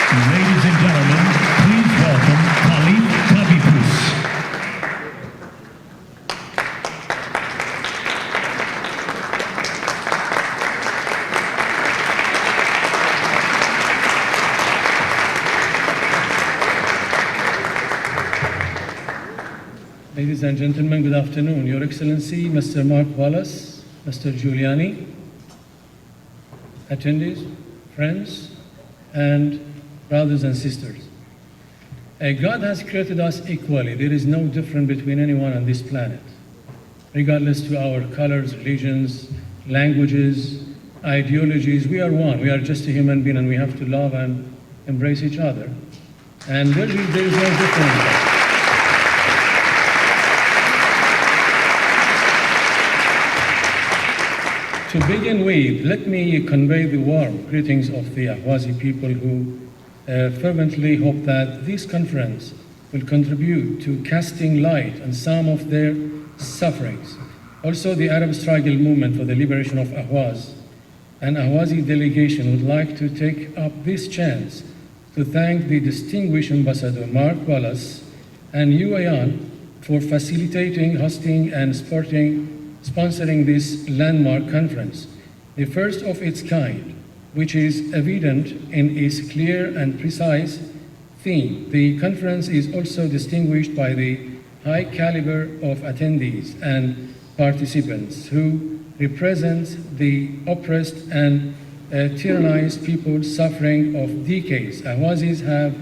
Ladies and gentlemen, please welcome Khalid Tabipous. Ladies and gentlemen, good afternoon. Your Excellency, Mr. Mark Wallace, Mr. Giuliani, attendees, friends, and brothers and sisters. God has created us equally. There is no difference between anyone on this planet, regardless to our colors, religions, languages, ideologies. We are one. We are just a human being, and we have to love and embrace each other. And there is no difference. To begin with, let me convey the warm greetings of the Ahwazi people who fervently hope that this conference will contribute to casting light on some of their sufferings. Also, the Arab struggle movement for the liberation of Ahwaz and Ahwazi delegation would like to take up this chance to thank the distinguished Ambassador Mark Wallace and UAN for facilitating, hosting, and sponsoring this landmark conference, the first of its kind, which is evident in its clear and precise theme. The conference is also distinguished by the high caliber of attendees and participants who represent the oppressed and tyrannized people suffering of decades. Ahwazis have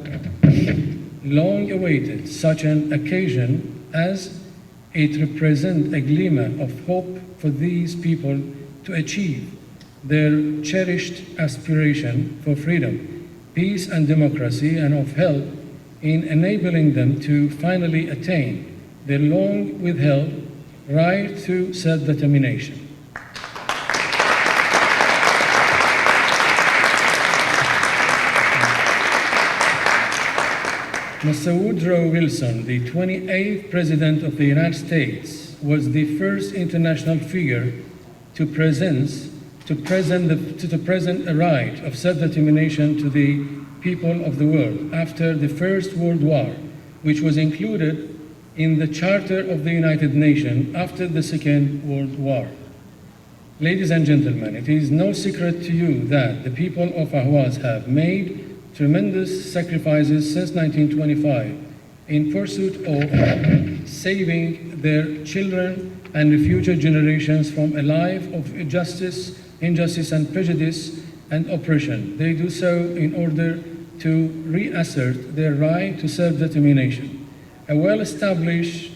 long awaited such an occasion, as it represents a glimmer of hope for these people to achieve their cherished aspiration for freedom, peace, and democracy, and of help in enabling them to finally attain their long withheld right to self-determination. Mr. Woodrow Wilson, the 28th President of the United States, was the first international figure to present a right of self-determination to the people of the world after the First World War, which was included in the Charter of the United Nations after the Second World War. Ladies and gentlemen, it is no secret to you that the people of Ahwaz have made tremendous sacrifices since 1925 in pursuit of saving their children and the future generations from a life of injustice and prejudice and oppression. They do so in order to reassert their right to self-determination, a well-established,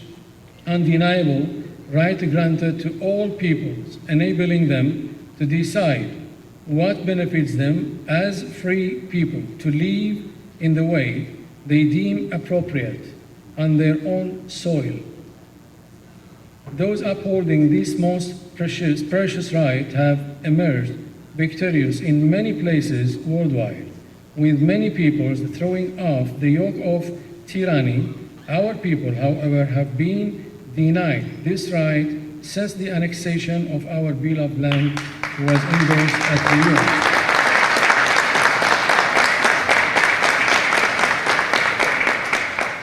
undeniable right granted to all peoples, enabling them to decide what benefits them as free people to live in the way they deem appropriate on their own soil. Those upholding this most precious right have emerged victorious in many places worldwide, with many peoples throwing off the yoke of tyranny. Our people, however, have been denied this right since the annexation of our beloved land was endorsed at the UN.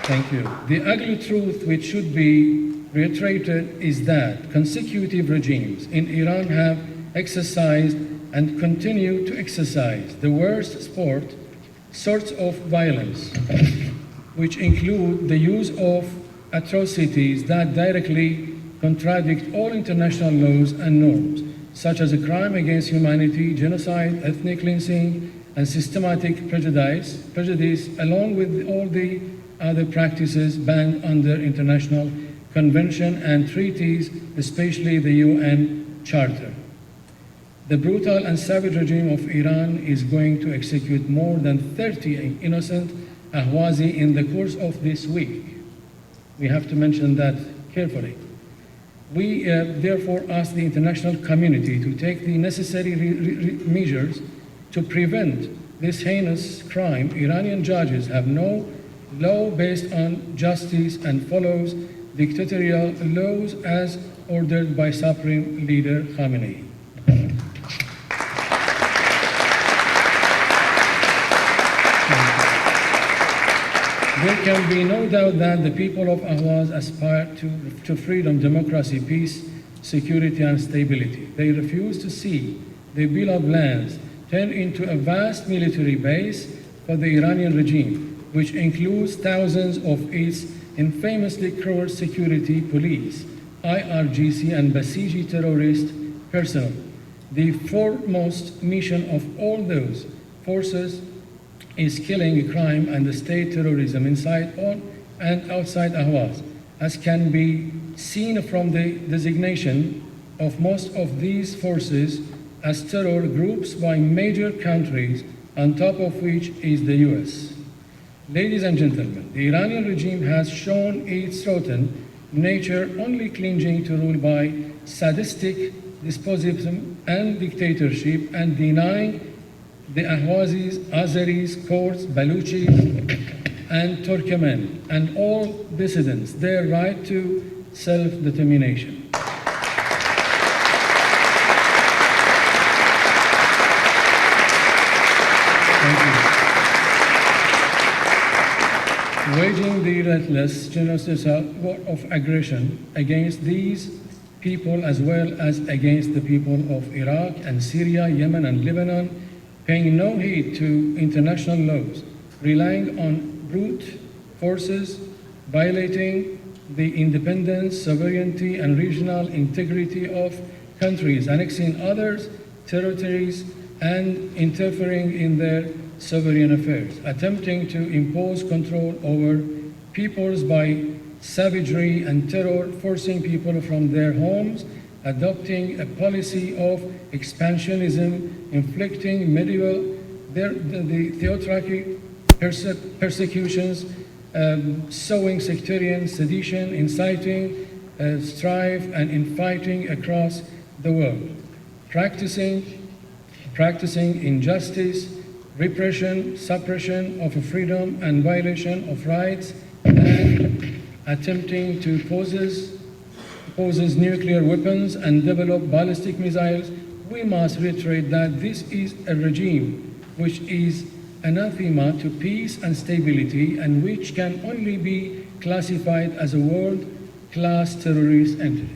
Thank you. The ugly truth which should be reiterated is that consecutive regimes in Iran have exercised and continue to exercise the worst sorts of violence, which include the use of atrocities that directly contradict all international laws and norms, such as a crime against humanity, genocide, ethnic cleansing, and systematic prejudice, along with all the other practices banned under international convention and treaties, especially the UN Charter. The brutal and savage regime of Iran is going to execute more than 30 innocent Ahwazi in the course of this week. We have to mention that carefully. We therefore ask the international community to take the necessary measures to prevent this heinous crime. Iranian judges have no law based on justice and follows dictatorial laws as ordered by Supreme Leader Khamenei. Thank you. There can be no doubt that the people of Ahwaz aspire to freedom, democracy, peace, security, and stability. They refuse to see their beloved lands turn into a vast military base for the Iranian regime, which includes thousands of its infamously cruel security police, IRGC, and Basiji terrorist personnel. The foremost mission of all those forces is killing crime and state terrorism inside and outside Ahwaz, as can be seen from the designation of most of these forces as terror groups by major countries, on top of which is the US. Ladies and gentlemen, the Iranian regime has shown its rotten nature, only clinging to rule by sadistic despotism and dictatorship, and denying the Ahwazis, Azeris, Kurds, Baluchis, and Turkmen, and all dissidents their right to self-determination. Waging the relentless genocidal war of aggression against these people, as well as against the people of Iraq and Syria, Yemen and Lebanon, paying no heed to international laws, relying on brute forces, violating the independence, sovereignty, and regional integrity of countries, annexing others' territories, and interfering in their sovereign affairs, attempting to impose control over peoples by savagery and terror, forcing people from their homes, adopting a policy of expansionism, inflicting the theocratic persecutions, sowing sectarian sedition, inciting strife and infighting across the world, practicing injustice, repression, suppression of freedom, and violation of rights, and attempting to possess nuclear weapons and develop ballistic missiles. We must reiterate that this is a regime which is anathema to peace and stability, and which can only be classified as a world-class terrorist entity.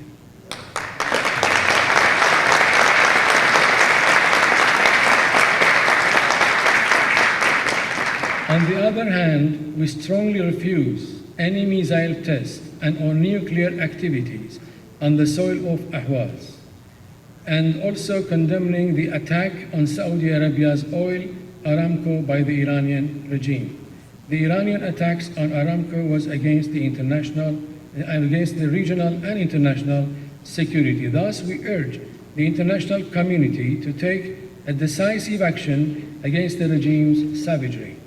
On the other hand, we strongly refuse any missile tests and or nuclear activities on the soil of Ahwaz, and also condemning the attack on Saudi Arabia's oil Aramco by the Iranian regime. The Iranian attacks on Aramco was against the regional and international security. Thus, we urge the international community to take a decisive action against the regime's savagery.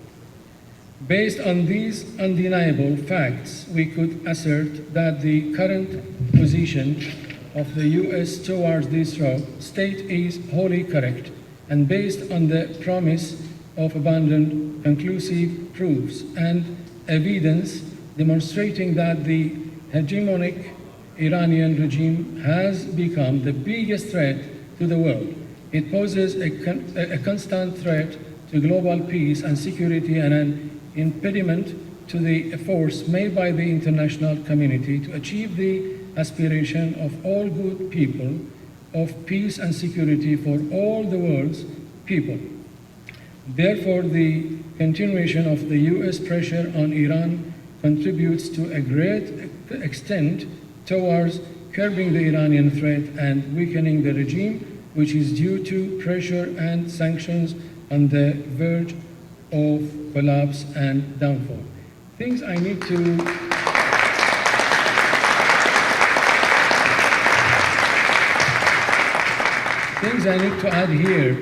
Based on these undeniable facts, we could assert that the current position of the US towards this state is wholly correct and based on the promise of abundant conclusive proofs and evidence demonstrating that the hegemonic Iranian regime has become the biggest threat to the world. It poses a constant threat to global peace and security and an impediment to the efforts made by the international community to achieve the aspiration of all good people of peace and security for all the world's people. Therefore, the continuation of the US pressure on Iran contributes to a great extent towards curbing the Iranian threat and weakening the regime, which is due to pressure and sanctions on the verge of collapse and downfall. Things I need to add here.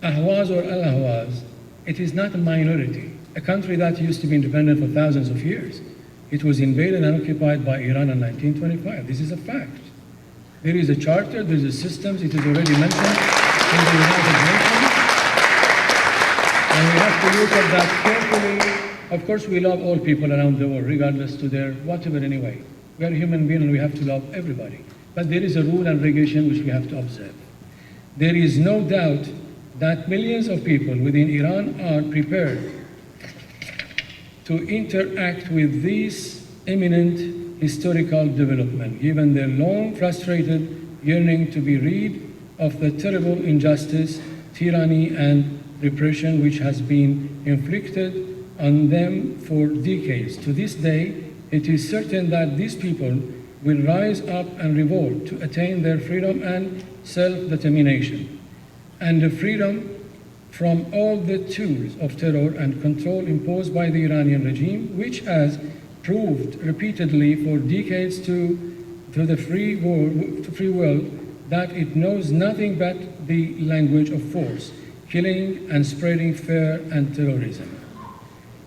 Ahwaz or Al-Ahwaz, it is not a minority. A country that used to be independent for thousands of years. It was invaded and occupied by Iran in 1925. This is a fact. There is a charter, there is a systems, it is already mentioned in the United Nations. And we have to look at that carefully. Of course, we love all people around the world, regardless to their whatever anyway. We are human beings and we have to love everybody. But there is a rule and regulation which we have to observe. There is no doubt that millions of people within Iran are prepared to interact with these imminent historical development, given their long frustrated yearning to be rid of the terrible injustice, tyranny, and repression which has been inflicted on them for decades. To this day, it is certain that these people will rise up and revolt to attain their freedom and self-determination, and the freedom from all the tools of terror and control imposed by the Iranian regime, which has proved repeatedly for decades to the free world that it knows nothing but the language of force, killing and spreading fear and terrorism.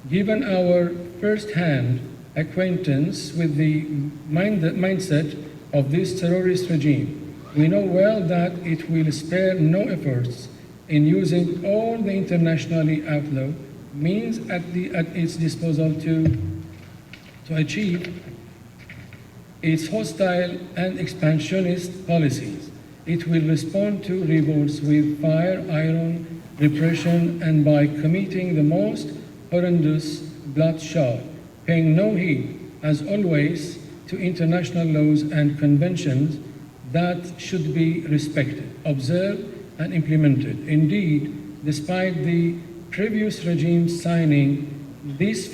Given our first-hand acquaintance with the mindset of this terrorist regime, we know well that it will spare no efforts in using all the internationally outlawed means at its disposal to achieve its hostile and expansionist policies. It will respond to revolts with fire, iron, repression, and by committing the most horrendous bloodshed, paying no heed, as always, to international laws and conventions that should be respected, observed, and implemented. Indeed, despite the previous regime signing these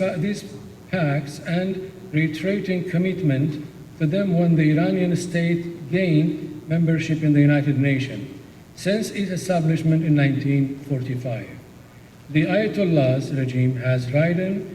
pacts and reiterating commitment to them when the Iranian state gained membership in the United Nations since its establishment in 1945. The Ayatollah's regime has ridden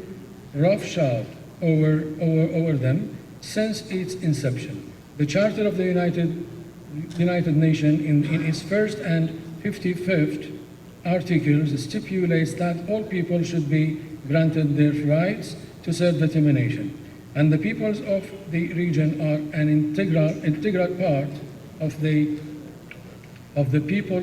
roughshod over them since its inception. The Charter of the United Nations in its first and 55th articles stipulates that all people should be granted their rights to self-determination, and the peoples of the region are an integral part of the people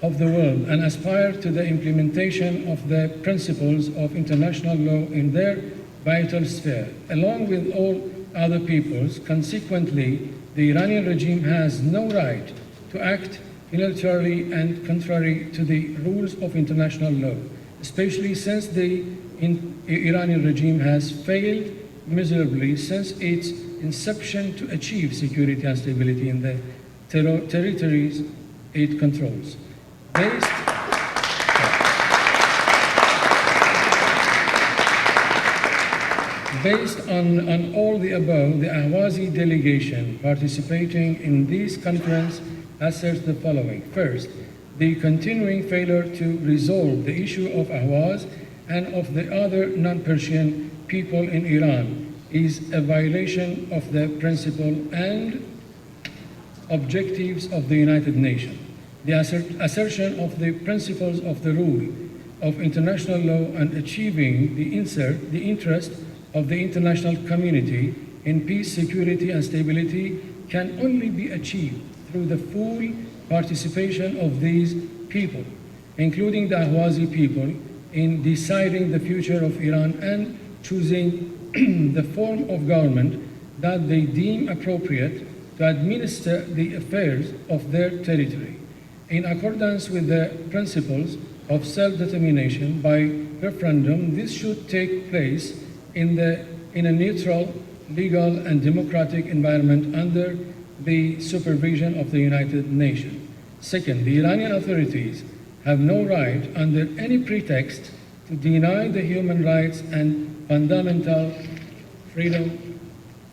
of the world, and aspire to the implementation of the principles of international law in their vital sphere, along with all other peoples. Consequently, the Iranian regime has no right to act unilaterally and contrary to the rules of international law, especially since the Iranian regime has failed miserably since its inception to achieve security and stability in the territories it controls. Based on all the above, the Ahwazi delegation participating in this conference asserts the following. First, the continuing failure to resolve the issue of Ahwaz and of the other non-Persian people in Iran is a violation of the principle and objectives of the United Nations. The assertion of the principles of the rule of international law and achieving the interest of the international community in peace, security, and stability can only be achieved through the full participation of these people, including the Ahwazi people, in deciding the future of Iran and choosing the form of government that they deem appropriate to administer the affairs of their territory. In accordance with the principles of self-determination by referendum, this should take place in a neutral, legal, and democratic environment under the supervision of the United Nations. Second, the Iranian authorities have no right under any pretext to deny the human rights and fundamental freedom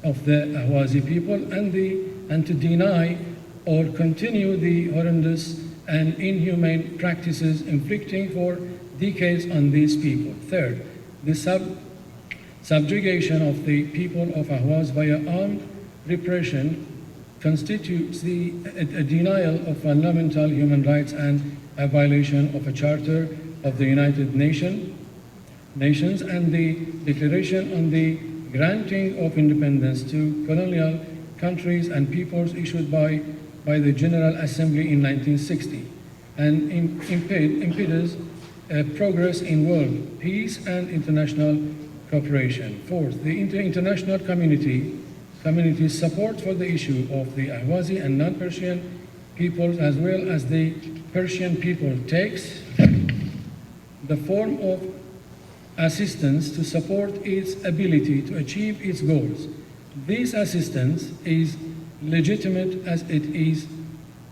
of the Ahwazi people and to deny or continue the horrendous and inhumane practices inflicting for decades on these people. Third, the subjugation of the people of Ahwaz via armed repression constitutes a denial of fundamental human rights and a violation of a charter of the United Nations and the Declaration on the Granting of Independence to Colonial Countries and Peoples issued by the General Assembly in 1960, and impedes progress in world peace and international cooperation. Fourth, the international community's support for the issue of the Ahwazi and non-Persian peoples, as well as the Persian people, takes the form of assistance to support its ability to achieve its goals. This assistance is legitimate as it is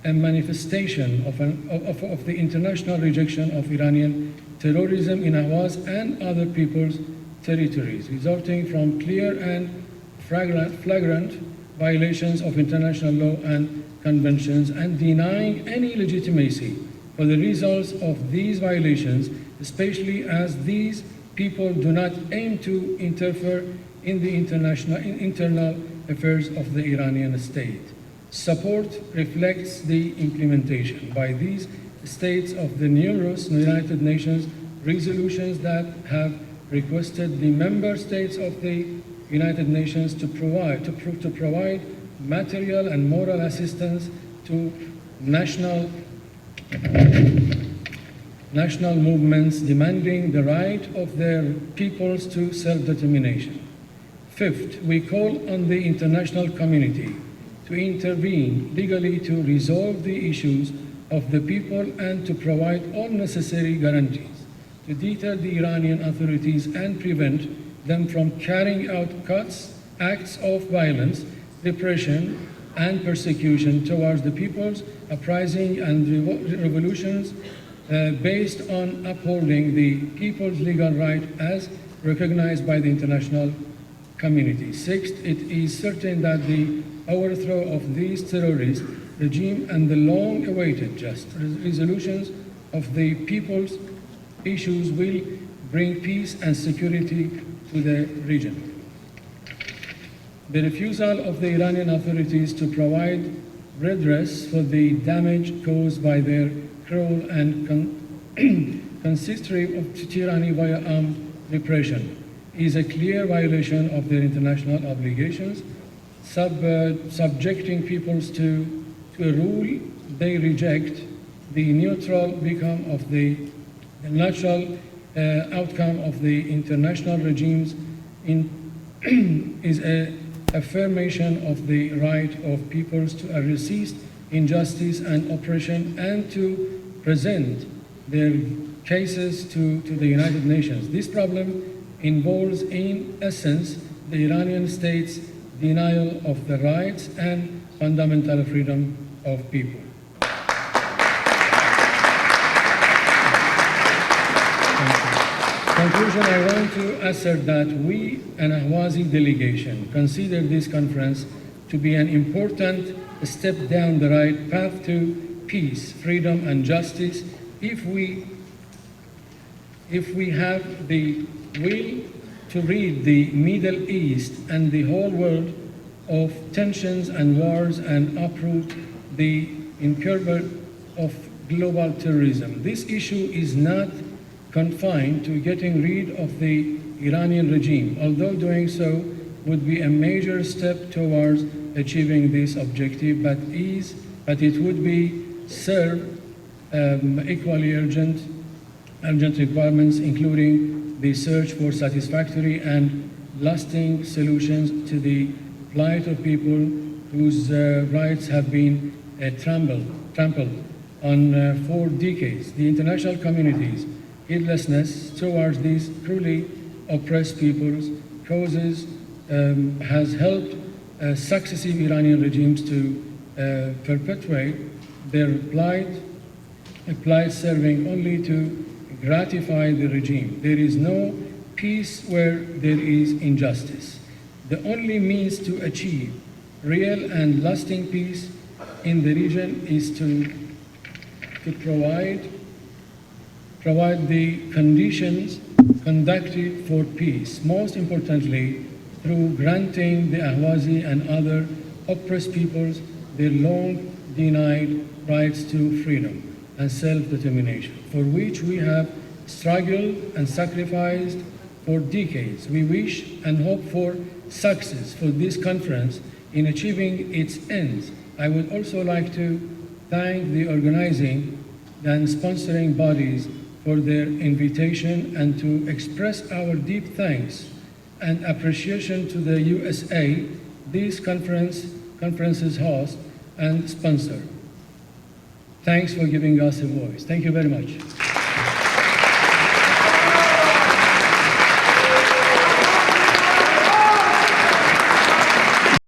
a manifestation of the international rejection of Iranian terrorism in Ahwaz and other people's territories, resulting from clear and flagrant violations of international law and conventions, and denying any legitimacy for the results of these violations, especially as these people do not aim to interfere in the internal affairs of the Iranian state. Support reflects the implementation by these states of the numerous United Nations resolutions that have requested the member states of the United Nations to provide material and moral assistance to national movements demanding the right of their peoples to self-determination. Fifth, we call on the international community to intervene legally to resolve the issues of the people and to provide all necessary guarantees to deter the Iranian authorities and prevent them from carrying out acts of violence, repression, and persecution towards the people's uprising and revolutions based on upholding the people's legal right as recognized by the international community. Sixth, it is certain that the overthrow of this terrorist regime and the long-awaited just resolutions of the people's issues will bring peace and security to the region. The refusal of the Iranian authorities to provide redress for the damage caused by their cruel and consistory of tyranny via armed repression is a clear violation of their international obligations, subjecting peoples to a rule they reject. The neutral become of the natural outcome of the international regimes is a affirmation of the right of peoples to resist injustice and oppression and to present their cases to the United Nations. This problem involves, in essence, the Iranian state's denial of the rights and fundamental freedom of people. In conclusion, I want to assert that we, an Ahwazi delegation, consider this conference to be an important step down the right path to peace, freedom, and justice if we have the will to rid the Middle East and the whole world of tensions and wars and uproot the incursion of global terrorism. This issue is not confined to getting rid of the Iranian regime, although doing so would be a major step towards achieving this objective, but it would be serve equally urgent requirements, including the search for satisfactory and lasting solutions to the plight of people whose rights have been trampled on for decades. The international community's heedlessness towards these truly oppressed people's causes has helped successive Iranian regimes to perpetuate their plight serving only to gratify the regime. There is no peace where there is injustice. The only means to achieve real and lasting peace in the region is to provide the conditions conducive for peace, most importantly through granting the Ahwazi and other oppressed peoples their long denied rights to freedom and self-determination, for which we have struggled and sacrificed for decades. We wish and hope for success for this conference in achieving its ends. I would also like to thank the organizing and sponsoring bodies for their invitation and to express our deep thanks and appreciation to the USA, these conferences host and sponsor. Thanks for giving us a voice. Thank you very much.